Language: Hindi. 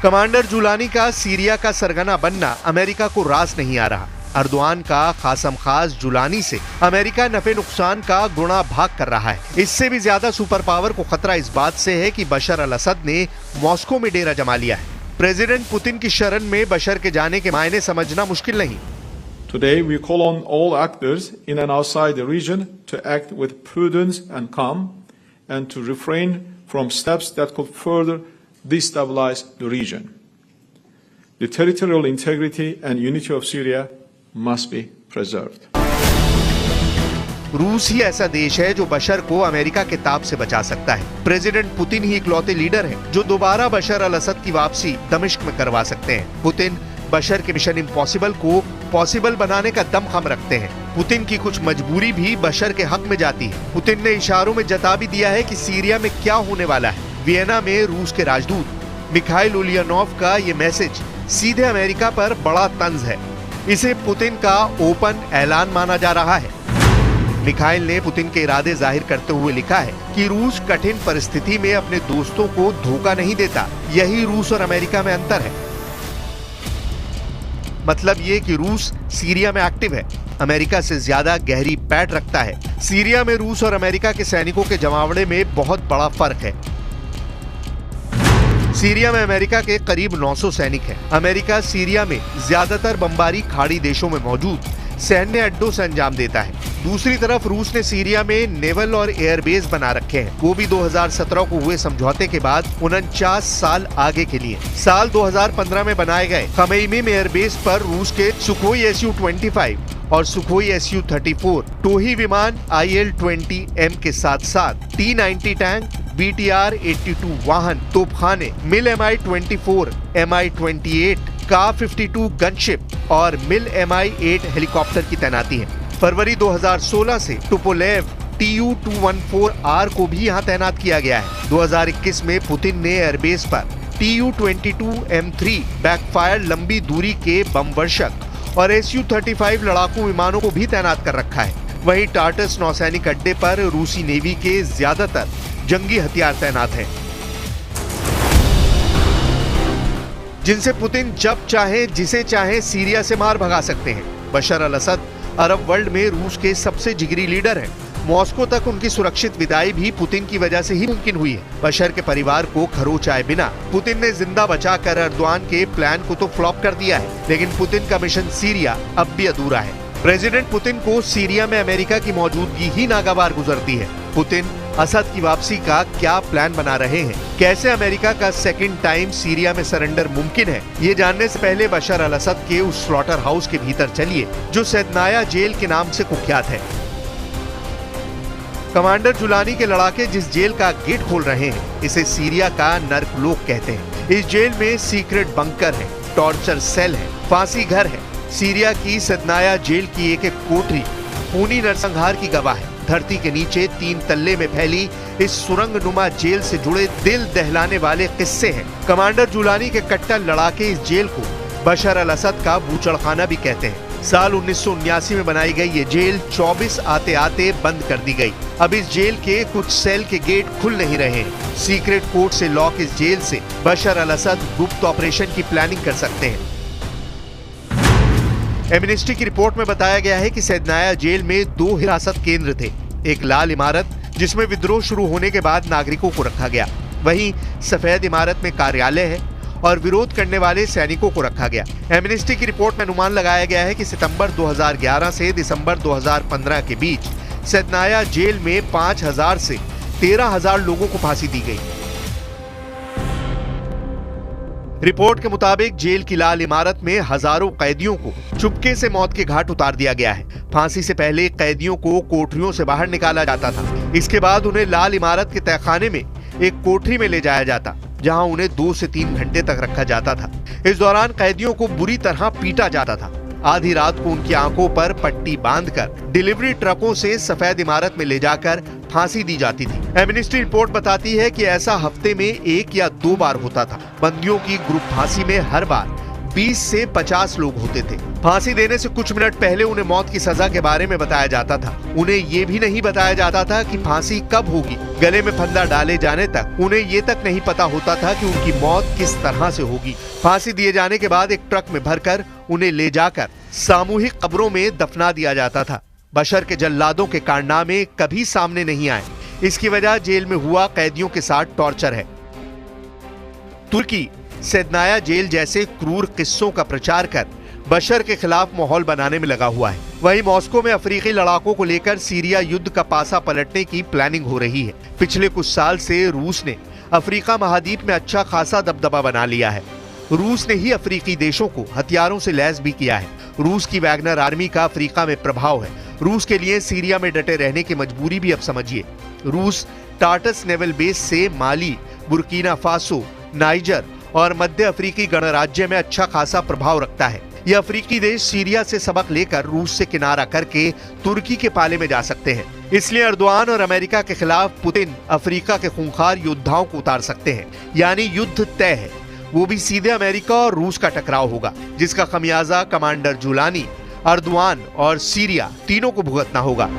कमांडर जुलानी का सीरिया का सरगना बनना अमेरिका को रास नहीं आ रहा। अर्दोआन का खासम खास जुलानी से अमेरिका नफे नुकसान का गुणा भाग कर रहा है। इससे भी ज्यादा सुपर पावर को खतरा इस बात से है कि बशर अल असद ने मॉस्को में डेरा जमा लिया है। प्रेसिडेंट पुतिन की शरण में बशर के जाने के मायने समझना मुश्किल नहीं। Today we call on all actors in and outside the region to act with prudence and calm and to refrain from steps that could further destabilize the region. The territorial integrity and unity of Syria must be preserved. रूस ही ऐसा देश है जो बशर को अमेरिका के ताप से बचा सकता है। प्रेसिडेंट पुतिन ही इकलौते लीडर हैं जो दोबारा बशर अल असद की वापसी दमिश्क में करवा सकते हैं। पुतिन बशर के मिशन इम्पॉसिबल को पॉसिबल बनाने का दमखम रखते हैं। पुतिन की कुछ मजबूरी भी बशर के हक में जाती है। पुतिन ने इशारों में जता भी दिया है कि सीरिया में क्या होने वाला है। वियना में रूस के राजदूत मिखाइल उलियानोव का ये मैसेज सीधे अमेरिका पर बड़ा तंज है। इसे पुतिन का ओपन ऐलान माना जा रहा है। मिखाइल ने पुतिन के इरादे जाहिर करते हुए लिखा है कि रूस कठिन परिस्थिति में अपने दोस्तों को धोखा नहीं देता। यही रूस और अमेरिका में अंतर है। मतलब ये कि रूस सीरिया में एक्टिव है, अमेरिका से ज्यादा गहरी पैठ रखता है। सीरिया में रूस और अमेरिका के सैनिकों के जमावड़े में बहुत बड़ा फर्क है। सीरिया में अमेरिका के करीब 900 सैनिक हैं। अमेरिका सीरिया में ज्यादातर बमबारी खाड़ी देशों में मौजूद सैन्य अड्डों से अंजाम देता है। दूसरी तरफ रूस ने सीरिया में नेवल और एयरबेस बना रखे हैं। वो भी 2017 को हुए समझौते के बाद 49 साल आगे के लिए। साल 2015 में बनाए गए खमैमीम एयरबेस पर रूस के सुखोई Su-25 और सुखोई Su-34 टोही विमान IL-20M के साथ साथ T-90 टैंक, BTR-82 वाहन, तोपखाने, मिल Mi-24, Mi-28, Ka-52 गनशिप और मिल Mi-8 हेलीकॉप्टर की तैनाती है। फरवरी 2016 से टुपोलेव Tu-214R को भी यहाँ तैनात किया गया है। 2021 में पुतिन ने एयरबेस पर Tu-22M3 बैकफायर लंबी दूरी के बम वर्षक और Su-35 लड़ाकू विमानों को भी तैनात कर रखा है। वहीं टार्टस नौसैनिक अड्डे पर रूसी नेवी के ज्यादातर जंगी हथियार तैनात हैं, जिनसे पुतिन जब चाहे जिसे चाहे सीरिया से मार भगा सकते हैं। बशर अल असद अरब वर्ल्ड में रूस के सबसे जिगरी लीडर हैं। मॉस्को तक उनकी सुरक्षित विदाई भी पुतिन की वजह से ही मुमकिन हुई है। बशर के परिवार को खरोचाए बिना पुतिन ने जिंदा बचाकर अर्दोआन के प्लान को तो फ्लॉप कर दिया है, लेकिन पुतिन का मिशन सीरिया अब भी अधूरा है। प्रेसिडेंट पुतिन को सीरिया में अमेरिका की मौजूदगी ही नागवार गुजरती है। पुतिन असद की वापसी का क्या प्लान बना रहे हैं? कैसे अमेरिका का सेकंड टाइम सीरिया में सरेंडर मुमकिन है? ये जानने से पहले बशर अल असद के उस स्लॉटर हाउस के भीतर चलिए जो सैदनाया जेल के नाम से कुख्यात है। कमांडर जुलानी के लड़ाके जिस जेल का गेट खोल रहे हैं, इसे सीरिया का नर्कलोक कहते हैं। इस जेल में सीक्रेट बंकर है, टॉर्चर सेल है, फांसी घर है। सीरिया की सैदनाया जेल की एक एक कोठरी खूनी नरसंहार की गवाह है। धरती के नीचे 3 तल्ले में फैली इस सुरंग नुमा जेल से जुड़े दिल दहलाने वाले किस्से हैं। कमांडर जुलानी के कट्टर लड़ाके इस जेल को बशर अल असद का बूचड़खाना भी कहते हैं। साल 1979 में बनाई गई ये जेल 24 आते आते बंद कर दी गई। अब इस जेल के कुछ सेल के गेट खुल नहीं रहे हैं। सीक्रेट कोड से लॉक इस जेल से बशर अल असद गुप्त ऑपरेशन की प्लानिंग कर सकते हैं। एमनेस्टी की रिपोर्ट में बताया गया है कि सैदनाया जेल में 2 हिरासत केंद्र थे। एक लाल इमारत जिसमें विद्रोह शुरू होने के बाद नागरिकों को रखा गया, वहीं सफेद इमारत में कार्यालय है और विरोध करने वाले सैनिकों को रखा गया। एमनेस्टी की रिपोर्ट में अनुमान लगाया गया है कि सितंबर 2011 से दिसंबर 2015 के बीच सैदनाया जेल में 5000 से 13000 लोगों को फांसी दी गई। रिपोर्ट के मुताबिक जेल की लाल इमारत में हजारों कैदियों को चुपके से मौत के घाट उतार दिया गया है। फांसी से पहले कैदियों को कोठरियों से बाहर निकाला जाता था। इसके बाद उन्हें लाल इमारत के तहखाने में एक कोठरी में ले जाया जाता, जहां उन्हें 2 से 3 घंटे तक रखा जाता था। इस दौरान कैदियों को बुरी तरह पीटा जाता था। आधी रात को उनकी आंखों पर पट्टी बांधकर डिलीवरी ट्रकों से सफेद इमारत में ले जाकर फांसी दी जाती थी। एमनेस्टी रिपोर्ट बताती है कि ऐसा हफ्ते में 1 या 2 बार होता था। बंदियों की ग्रुप फांसी में हर बार 20 से 50 लोग होते थे। फांसी देने से कुछ मिनट पहले उन्हें मौत की सजा के बारे में बताया जाता था। उन्हें ये भी नहीं बताया जाता था कि फांसी कब होगी। गले में फंदा डाले जाने तक उन्हें ये तक नहीं पता होता था कि उनकी मौत किस तरह से होगी। फांसी दिए जाने के बाद एक ट्रक में भरकर उन्हें ले जाकर सामूहिक कब्रों में दफना दिया जाता था। बशर के जल्लादों के कारनामे कभी सामने नहीं आए। इसकी वजह जेल में हुआ कैदियों के साथ टॉर्चर है। तुर्की सेदनाया जेल जैसे क्रूर किस्सों का प्रचार कर बशर के खिलाफ माहौल बनाने में लगा हुआ है। वहीं मॉस्को में अफ्रीकी लड़ाकों को लेकर सीरिया युद्ध का पासा पलटने की प्लानिंग हो रही है। पिछले कुछ साल से रूस ने अफ्रीका महाद्वीप में अच्छा खासा दबदबा बना लिया है। रूस ने ही अफ्रीकी देशों को हथियारों से लैस भी किया है। रूस की वैगनर आर्मी का अफ्रीका में प्रभाव है। रूस के लिए सीरिया में डटे रहने की मजबूरी भी अब समझिए। रूस टार्टस नेवल बेस से माली, बुर्किना फासो, नाइजर और मध्य अफ्रीकी गणराज्य में अच्छा खासा प्रभाव रखता है। यह अफ्रीकी देश सीरिया से सबक लेकर रूस से किनारा करके तुर्की के पाले में जा सकते हैं। इसलिए अर्दोआन और अमेरिका के खिलाफ पुतिन अफ्रीका के खूंखार योद्धाओं को उतार सकते हैं। यानी युद्ध तय है। वो भी सीधे अमेरिका और रूस का टकराव होगा, जिसका खमियाजा कमांडर जुलानी, अर्दोआन और सीरिया तीनों को भुगतना होगा।